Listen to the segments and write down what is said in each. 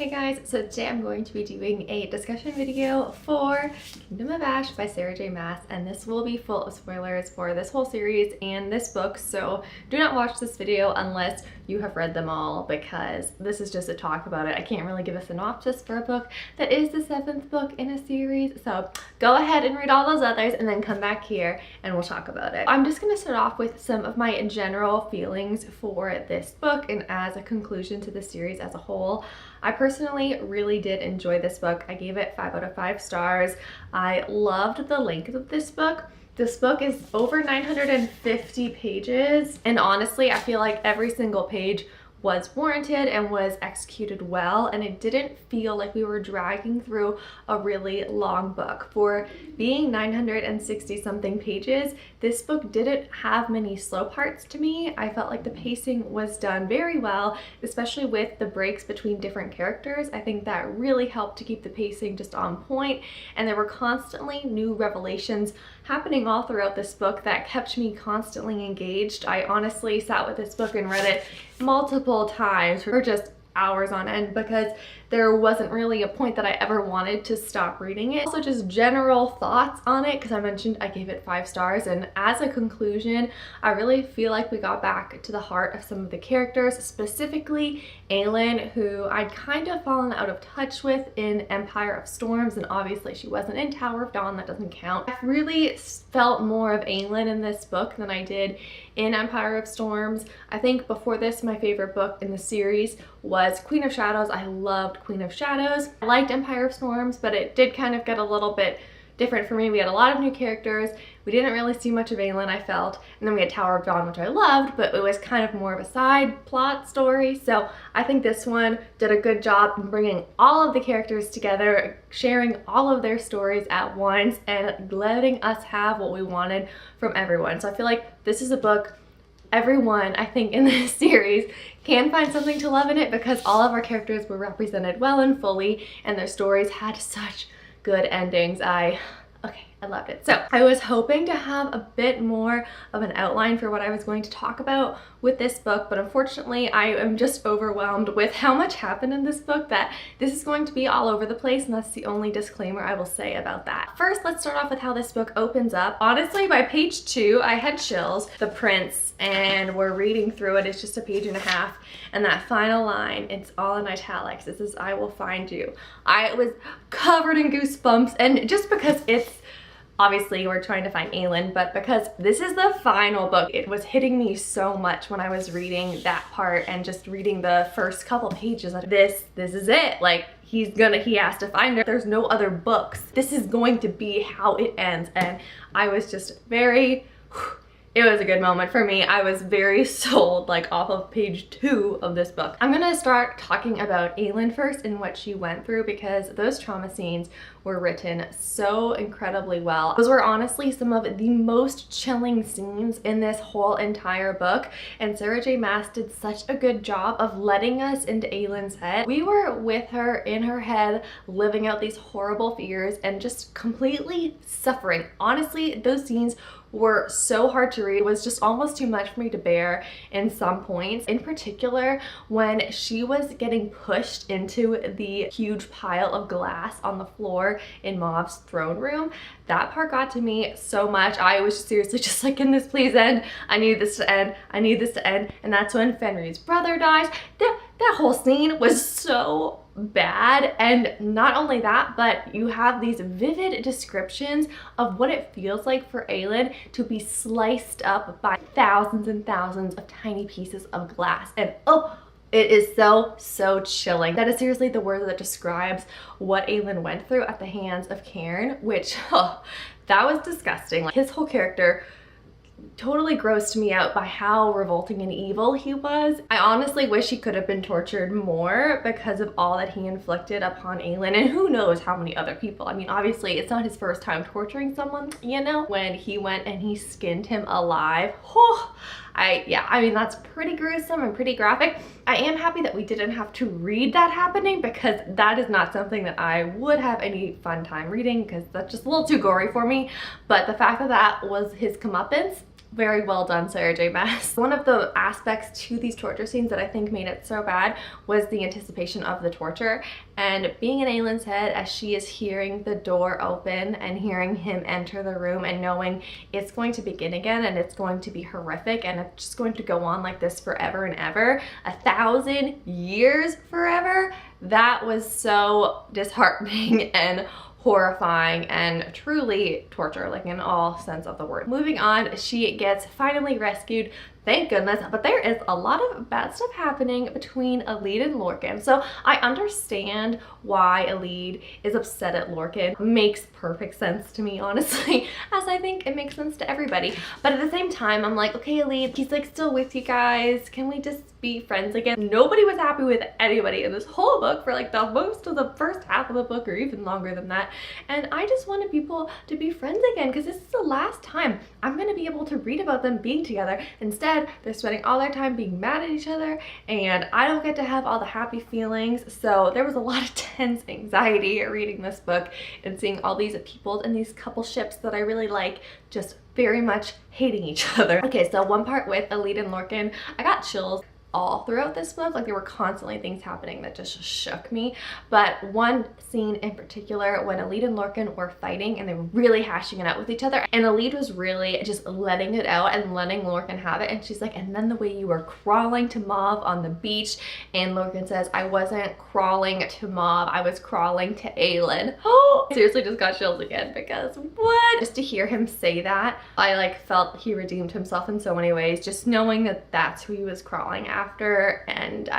Hey guys, so today I'm going to be doing a discussion video for Kingdom of Ash by Sarah J. Maas, and this will be full of spoilers for this whole series and this book, so do not watch this video unless you have read them all, because this is just a talk about it. I can't really give a synopsis for a book that is the 7th book in a series, so go ahead and read all those others and then come back here and we'll talk about it. I'm just going to start off with some of my general feelings for this book and as a conclusion to the series as a whole. I personally really did enjoy this book. I gave it 5 out of 5 stars. I loved the length of this book. This book is over 950 pages, and honestly, I feel like every single page was warranted and was executed well, and it didn't feel like we were dragging through a really long book. For being 960 something pages, this book didn't have many slow parts to me. I felt like the pacing was done very well, especially with the breaks between different characters. I think that really helped to keep the pacing just on point, and there were constantly new revelations happening all throughout this book that kept me constantly engaged. I honestly sat with this book and read it multiple times for just hours on end because there wasn't really a point that I ever wanted to stop reading it. Also, just general thoughts on it, because I mentioned I gave it 5 stars, and as a conclusion, I really feel like we got back to the heart of some of the characters, specifically Aelin, who I'd kind of fallen out of touch with in Empire of Storms, and obviously she wasn't in Tower of Dawn, that doesn't count. I really felt more of Aelin in this book than I did in Empire of Storms. I think before this, my favorite book in the series was Queen of Shadows. I loved Queen of Shadows. I liked Empire of Storms, but it did kind of get a little bit different for me. We had a lot of new characters. We didn't really see much of Aelin, I felt. And then we had Tower of Dawn, which I loved, but it was kind of more of a side plot story. So I think this one did a good job in bringing all of the characters together, sharing all of their stories at once, and letting us have what we wanted from everyone. So I feel like this is a book everyone, I think, in this series can find something to love in it, because all of our characters were represented well and fully, and their stories had such good endings. I loved it. So I was hoping to have a bit more of an outline for what I was going to talk about with this book, but unfortunately I am just overwhelmed with how much happened in this book that this is going to be all over the place, and that's the only disclaimer I will say about that. First, let's start off with how this book opens up. Honestly, by page 2, I had chills. The prince, and we're reading through it. It's just a page and a half, and that final line, it's all in italics. This is "I will find you." I was covered in goosebumps, and just because it's obviously we're trying to find Aelin, but because this is the final book, it was hitting me so much when I was reading that part and just reading the first couple pages of this is it. Like, he has to find her. There's no other books. This is going to be how it ends, and I was just very, it was a good moment for me. I was very sold, like, off of page 2 of this book. I'm gonna start talking about Aelin first and what she went through, because those trauma scenes were written so incredibly well. Those were honestly some of the most chilling scenes in this whole entire book, and Sarah J. Maas did such a good job of letting us into Aelin's head. We were with her in her head, living out these horrible fears and just completely suffering. Honestly, those scenes were so hard to read. It was just almost too much for me to bear in some points. In particular, when she was getting pushed into the huge pile of glass on the floor in Mauv's throne room, that part got to me so much. I was seriously just like, can this please end? I need this to end. I need this to end. And that's when Fenrir's brother dies. That whole scene was so bad, and not only that, but you have these vivid descriptions of what it feels like for Aelin to be sliced up by thousands and thousands of tiny pieces of glass, and oh, it is so chilling. That is seriously the word that describes what Aelin went through at the hands of Cairn, which, oh, that was disgusting. Like, his whole character totally grossed me out by how revolting and evil he was. I honestly wish he could have been tortured more because of all that he inflicted upon Aelin, and who knows how many other people. I mean, obviously it's not his first time torturing someone, you know? When he went and he skinned him alive, oh, I mean, that's pretty gruesome and pretty graphic. I am happy that we didn't have to read that happening, because that is not something that I would have any fun time reading, because that's just a little too gory for me. But the fact that that was his comeuppance, Very well done, Sarah J. Maas. One of the aspects to these torture scenes that I think made it so bad was the anticipation of the torture, and being in Aelin's head as she is hearing the door open and hearing him enter the room and knowing it's going to begin again and it's going to be horrific and it's just going to go on like this forever and ever, 1,000 years forever. That was so disheartening and horrifying and truly torture, like in all sense of the word. Moving on, she gets finally rescued, thank goodness, but there is a lot of bad stuff happening between Aelin and Lorcan. So I understand why Aelin is upset at Lorcan. Makes perfect sense to me, honestly, as I think it makes sense to everybody. But at the same time, I'm like, okay, Aelin, he's like still with you guys. Can we just be friends again? Nobody was happy with anybody in this whole book for like the most of the first half of the book, or even longer than that. And I just wanted people to be friends again, because this is the last time I'm gonna be able to read about them being together. Instead, they're spending all their time being mad at each other, and I don't get to have all the happy feelings. So there was a lot of tense anxiety reading this book and seeing all these people and these couple ships that I really like just very much hating each other. Okay, so one part with Aelin and Lorcan, I got chills all throughout this book. Like there were constantly things happening that just shook me. But one scene in particular, when Aelin and Lorcan were fighting and they were really hashing it out with each other, and Aelin was really just letting it out and letting Lorcan have it, and she's like, and then the way you were crawling to Mauve on the beach, and Lorcan says, I wasn't crawling to Mauve, I was crawling to Aelin. Oh, seriously just got chills again, because what? Just to hear him say that, I like felt he redeemed himself in so many ways, just knowing that that's who he was crawling after. And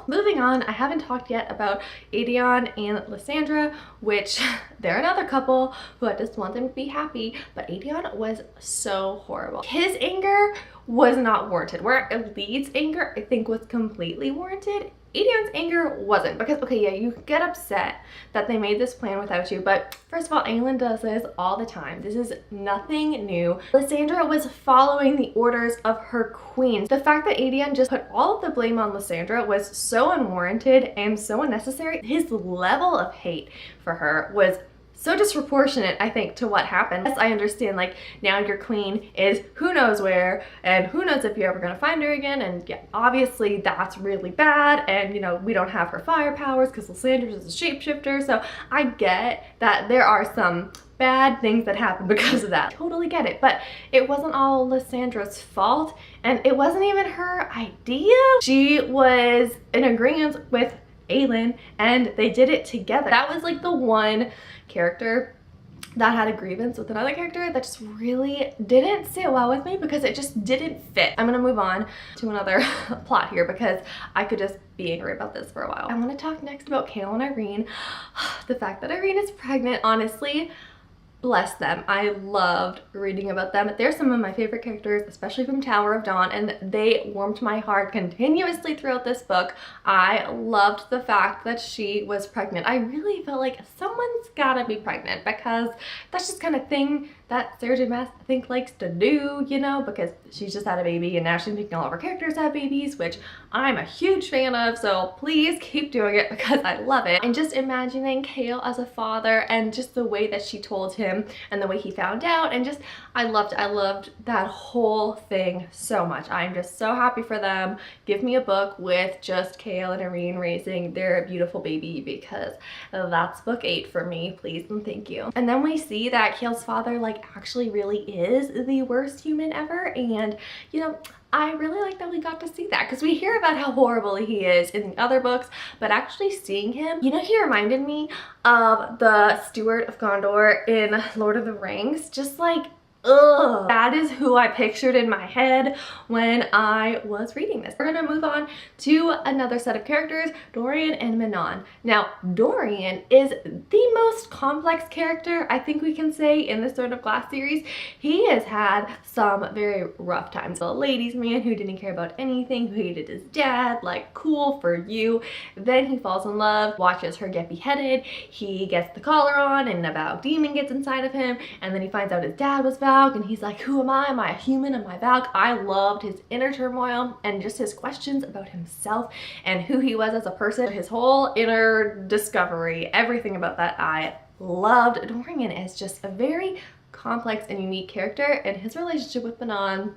moving on, I haven't talked yet about Aelin and Lysandra, which they're another couple who I just want them to be happy, but Aelin was so horrible. His anger was not warranted, where Aelid's anger I think was completely warranted. Aelion's anger wasn't, because okay, yeah, you get upset that they made this plan without you, but first of all, Aelin does this all the time. This is nothing new. Lysandra was following the orders of her queen. The fact that Aelin just put all of the blame on Lysandra was so unwarranted and so unnecessary. His level of hate for her was so disproportionate, I think, to what happened. Yes, I understand, like, now your queen is who knows where, and who knows if you're ever gonna find her again, and yeah, obviously that's really bad, and you know, we don't have her fire powers because Lysandra is a shapeshifter, so I get that there are some bad things that happen because of that. Totally get it, but it wasn't all Lysandra's fault, and it wasn't even her idea. She was in agreement with Aelin, and they did it together. That was like the one character that had a grievance with another character that just really didn't sit well with me, because it just didn't fit. I'm gonna move on to another plot here, because I could just be angry about this for a while. I want to talk next about Chaol and Yrene. The fact that Yrene is pregnant, honestly, bless them. I loved reading about them. They're some of my favorite characters, especially from Tower of Dawn, and they warmed my heart continuously throughout this book. I loved the fact that she was pregnant. I really felt like someone's gotta be pregnant, because that's just kind of thing that Sarah J. Maas, I think, likes to do, you know, because she's just had a baby and now she's making all of her characters have babies, which I'm a huge fan of, so please keep doing it because I love it. And just imagining Chaol as a father, and just the way that she told him and the way he found out, and just I loved that whole thing so much. I'm just so happy for them. Give me a book with just Chaol and Yrene raising their beautiful baby, because that's book 8 for me, please and thank you. And then we see that Chaol's father like actually really is the worst human ever, and you know, I really like that we got to see that, because we hear about how horrible he is in the other books, but actually seeing him, you know, he reminded me of the Steward of Gondor in Lord of the Rings. Just like, ugh, that is who I pictured in my head when I was reading this. We're gonna move on to another set of characters, Dorian and Manon. Now, Dorian is the most complex character I think we can say in the Sword of Glass series. He has had some very rough times. A ladies' man who didn't care about anything, who hated his dad, like, cool for you. Then he falls in love, watches her get beheaded, he gets the collar on, and a Valg demon gets inside of him, and then he finds out his dad was Valg, and he's like, who am I? Am I a human? Am I Valg? I loved his inner turmoil and just his questions about himself and who he was as a person. His whole inner discovery, everything about that I loved. Dorian is just a very complex and unique character, and his relationship with Manon,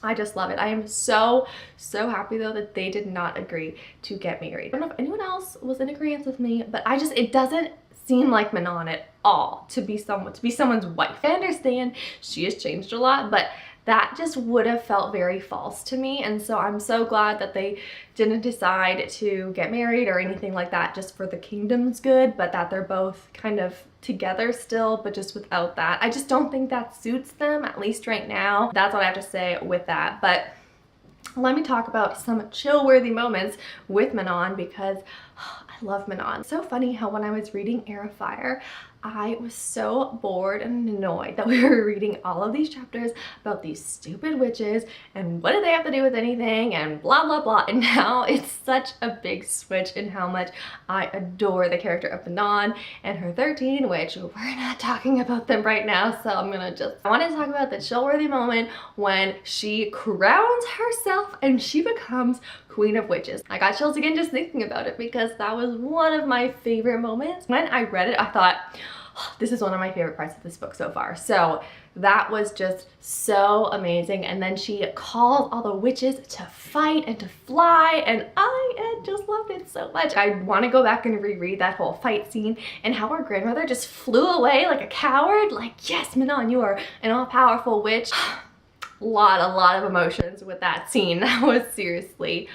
I just love it. I am so happy though that they did not agree to get married. I don't know if anyone else was in agreement with me, but it doesn't seem like Manon at all to be someone's wife. I understand she has changed a lot, but that just would have felt very false to me, and so I'm so glad that they didn't decide to get married or anything like that just for the kingdom's good, but that they're both kind of together still, but just without that. I just don't think that suits them, at least right now. That's what I have to say with that. But let me talk about some chill-worthy moments with Manon, because I love Manon. It's so funny how when I was reading Heir of Fire, I was so bored and annoyed that we were reading all of these chapters about these stupid witches and what do they have to do with anything and blah blah blah, and now it's such a big switch in how much I adore the character of Manon and her 13, which we're not talking about them right now, so I wanted to talk about the chill-worthy moment when she crowns herself and she becomes Queen of Witches. I got chills again just thinking about it, because that was one of my favorite moments. When I read it, I thought, oh, this is one of my favorite parts of this book so far. So that was just so amazing. And then she calls all the witches to fight and to fly, and I just loved it so much. I want to go back and reread that whole fight scene and how her grandmother just flew away like a coward. Like, yes, Manon, you are an all-powerful witch. A lot of emotions with that scene. That was seriously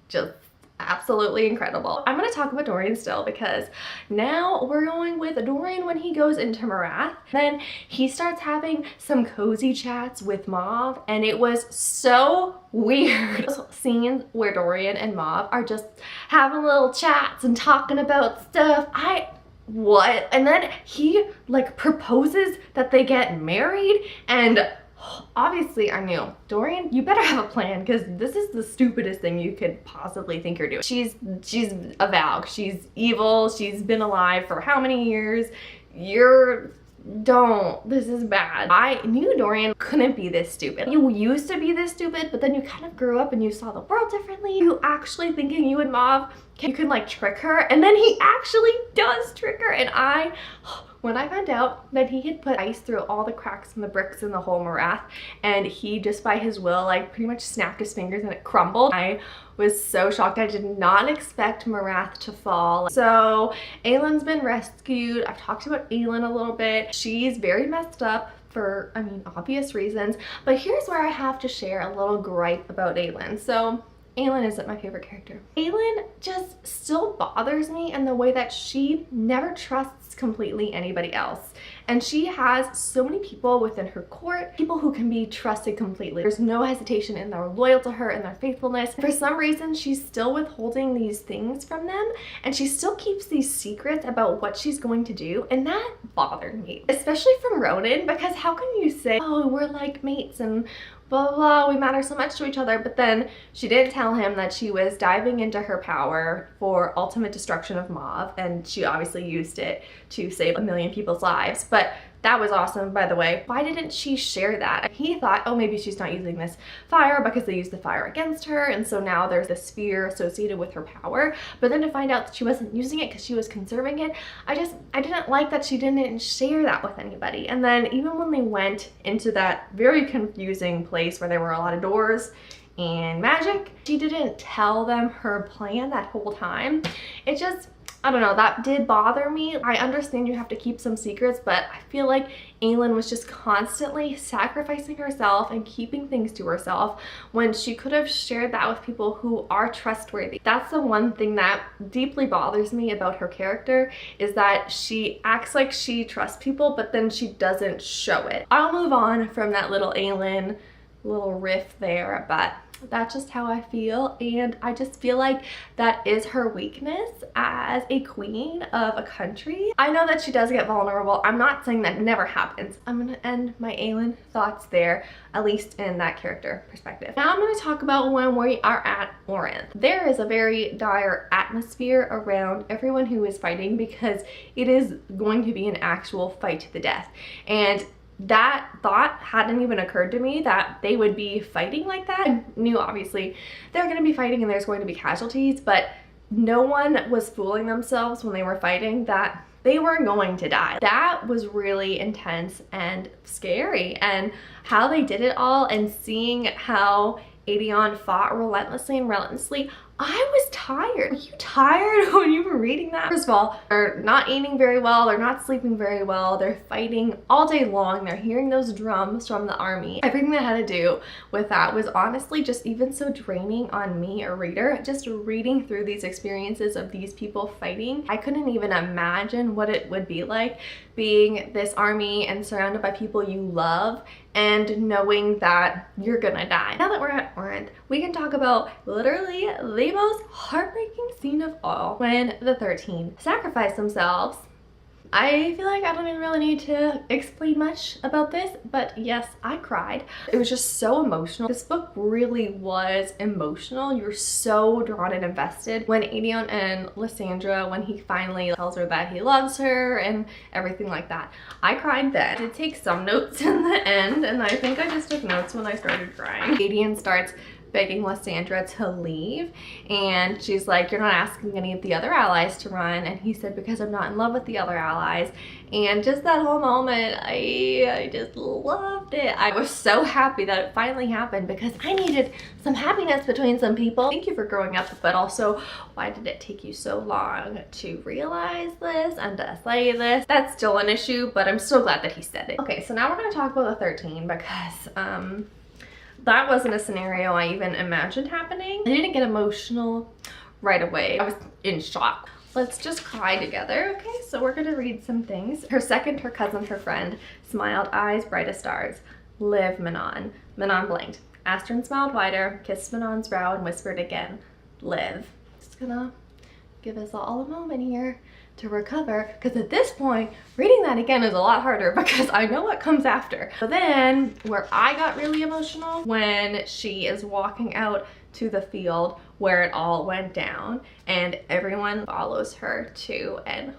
just absolutely incredible. I'm going to talk about Dorian still, because now we're going with Dorian when he goes into Marath. Then he starts having some cozy chats with Mauve, and it was so weird. Those scenes where Dorian and Mauve are just having little chats and talking about stuff. What? And then he like proposes that they get married, and obviously I knew, Dorian, you better have a plan, because this is the stupidest thing you could possibly think you're doing. She's a Valg. She's evil. She's been alive for how many years? This is bad. I knew Dorian couldn't be this stupid. You used to be this stupid, but then you kind of grew up and you saw the world differently. You actually thinking you and Mauve, you can like trick her, and then he actually does trick her. And when I found out that he had put ice through all the cracks and the bricks in the whole Marath, and he just by his will like pretty much snapped his fingers and it crumbled, I was so shocked. I did not expect Marath to fall. So Aelin's been rescued. I've talked about Aelin a little bit. She's very messed up for, I mean, obvious reasons, but here's where I have to share a little gripe about Aelin. So Aelin isn't my favorite character. Aelin just still bothers me in the way that she never trusts completely anybody else. And she has so many people within her court, people who can be trusted completely. There's no hesitation in their loyal to her and their faithfulness. For some reason, she's still withholding these things from them, and she still keeps these secrets about what she's going to do, and that bothered me. Especially from Ronan, because how can you say, oh, we're like mates and blah, blah, blah, we matter so much to each other, but then she didn't tell him that she was diving into her power for ultimate destruction of Mauve, and she obviously used it to save a million people's lives. But that was awesome, by the way. Why didn't she share that? He thought, oh, maybe she's not using this fire because they used the fire against her, and so now there's this fear associated with her power. But then to find out that she wasn't using it because she was conserving it, I didn't like that she didn't share that with anybody. And then even when they went into that very confusing place where there were a lot of doors and magic, she didn't tell them her plan that whole time. It just, I don't know, that did bother me. I understand you have to keep some secrets, but I feel like Aelin was just constantly sacrificing herself and keeping things to herself when she could have shared that with people who are trustworthy. That's the one thing that deeply bothers me about her character, is that she acts like she trusts people, but then she doesn't show it. I'll move on from that little Aelin little riff there, but that's just how I feel, and I just feel like that is her weakness as a queen of a country. I know that she does get vulnerable. I'm not saying that never happens. I'm gonna end my Aelin thoughts there, at least in that character perspective. Now I'm gonna talk about when we are at Orinth. There is a very dire atmosphere around everyone who is fighting, because it is going to be an actual fight to the death, and that thought hadn't even occurred to me that they would be fighting like that. I knew obviously they're going to be fighting and there's going to be casualties, but no one was fooling themselves when they were fighting that they were going to die. That was really intense and scary, and how they did it all and seeing how Aelin fought relentlessly and relentlessly. I was tired. Were you tired when you were reading that? First of all, they're not eating very well, they're not sleeping very well, they're fighting all day long, they're hearing those drums from the army. Everything that had to do with that was honestly just even so draining on me, a reader. Just reading through these experiences of these people fighting, I couldn't even imagine what it would be like being this army and surrounded by people you love and knowing that you're gonna die. Now that we're at Corinth, we can talk about literally the most heartbreaking scene of all, when the 13 sacrifice themselves. I feel like I don't even really need to explain much about this, but yes, I cried. It was just so emotional. This book really was emotional. You're so drawn and invested when Aelin and Lysandra, when he finally tells her that he loves her and everything like that. I cried then. I did take some notes in the end, and I think I just took notes when I started crying. Aelin starts begging Lysandra to leave, and she's like, you're not asking any of the other allies to run, and he said, because I'm not in love with the other allies. And just that whole moment, I just loved it. I was so happy that it finally happened because I needed some happiness between some people. Thank you for growing up, but also, why did it take you so long to realize this and to say this? That's still an issue, but I'm so glad that he said it. Okay, so now we're gonna talk about the 13 because that wasn't a scenario I even imagined happening. I didn't get emotional right away. I was in shock. Let's just cry together, okay? So we're gonna read some things. Her second, her cousin, her friend, smiled, eyes bright as stars. Live, Manon. Manon blinked. Astrid smiled wider, kissed Manon's brow, and whispered again, live. Just gonna give us all a moment here to recover, because at this point reading that again is a lot harder because I know what comes after. So then where I got really emotional, when she is walking out to the field where it all went down and everyone follows her too, and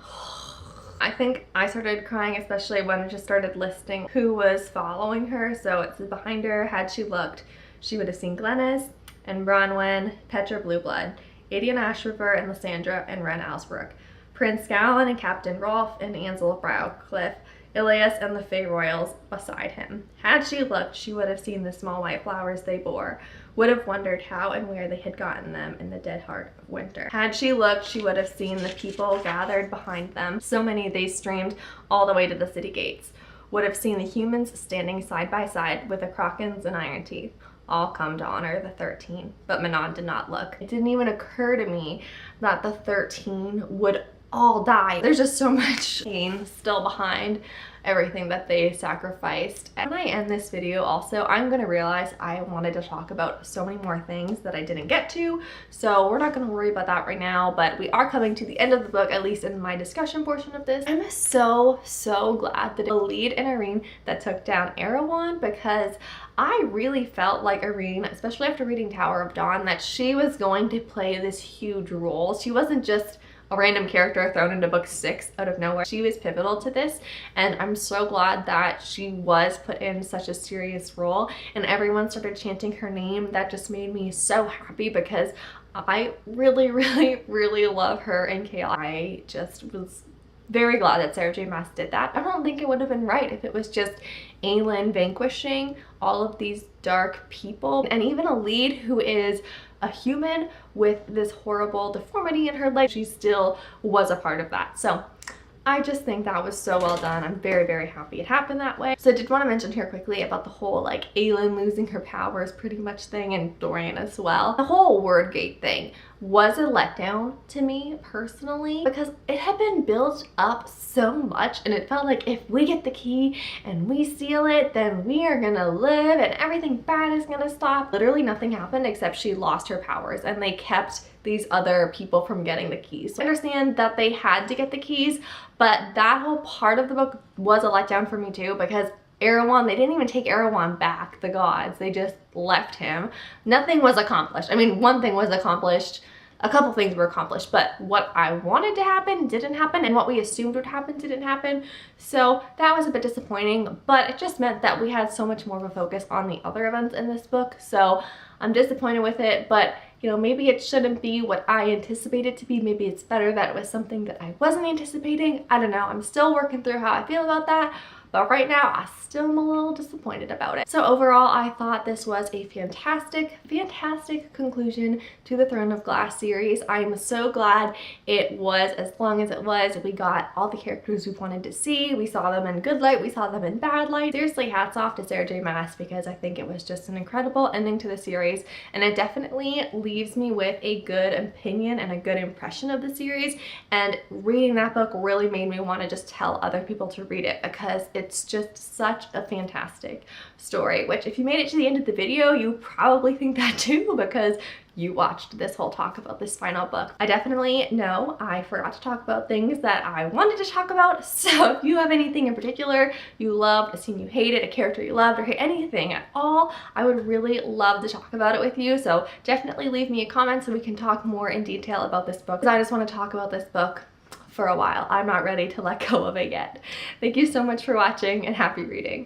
I think I started crying especially when I just started listing who was following her. So it's behind her, had she looked, she would have seen Glenys and Bronwyn, Petra Blueblood, Aelin Ashriver and Lysandra and Ren Alsbrook, Prince Gallon and Captain Rolfe and Ansel of Browcliffe, Ilias and the Fey Royals beside him. Had she looked, she would have seen the small white flowers they bore, would have wondered how and where they had gotten them in the dead heart of winter. Had she looked, she would have seen the people gathered behind them, so many they streamed all the way to the city gates, would have seen the humans standing side by side with the Krakens and Iron Teeth, all come to honor the 13. But Manon did not look. It didn't even occur to me that the 13 would all die. There's just so much pain still behind everything that they sacrificed. And when I end this video also, I'm gonna realize I wanted to talk about so many more things that I didn't get to, so we're not gonna worry about that right now, but we are coming to the end of the book, at least in my discussion portion of this. I'm so glad that the lead in Irene that took down Erewhon, because I really felt like Irene, especially after reading Tower of Dawn, that she was going to play this huge role. She wasn't just a random character thrown into book 6 out of nowhere. She was pivotal to this, and I'm so glad that she was put in such a serious role and everyone started chanting her name. That just made me so happy because I really love her and Chaos. I just was very glad that Sarah J Maas did that. I don't think it would have been right if it was just Aelin vanquishing all of these dark people, and even a lead who is a human with this horrible deformity in her leg. She still was a part of that. So I just think that was so well done. I'm very happy it happened that way. So I did want to mention here quickly about the whole like Aelin losing her powers pretty much thing, and Dorian as well. The whole Wordgate thing was a letdown to me personally because it had been built up so much, and it felt like if we get the key and we seal it, then we are gonna live and everything bad is gonna stop. Literally nothing happened except she lost her powers, and they kept these other people from getting the keys. So I understand that they had to get the keys, but that whole part of the book was a letdown for me too, because Erewhon, they didn't even take Erewhon back, the gods. They just left him. Nothing was accomplished. I mean, one thing was accomplished, a couple things were accomplished, but what I wanted to happen didn't happen, and what we assumed would happen didn't happen. So that was a bit disappointing, but it just meant that we had so much more of a focus on the other events in this book. So I'm disappointed with it, but you know, maybe it shouldn't be what I anticipated it to be. Maybe it's better that it was something that I wasn't anticipating. I don't know. I'm still working through how I feel about that. But right now, I still am a little disappointed about it. So overall, I thought this was a fantastic, fantastic conclusion to the Throne of Glass series. I'm so glad it was as long as it was. We got all the characters we wanted to see. We saw them in good light. We saw them in bad light. Seriously, hats off to Sarah J. Maas, because I think it was just an incredible ending to the series. And it definitely leaves me with a good opinion and a good impression of the series. And reading that book really made me want to just tell other people to read it, because it's just such a fantastic story, which if you made it to the end of the video, you probably think that too, because you watched this whole talk about this final book. I definitely know I forgot to talk about things that I wanted to talk about, so if you have anything in particular you loved, a scene you hated, a character you loved, or anything at all, I would really love to talk about it with you. So definitely leave me a comment so we can talk more in detail about this book, because I just want to talk about this book for a while. I'm not ready to let go of it yet. Thank you so much for watching, and happy reading.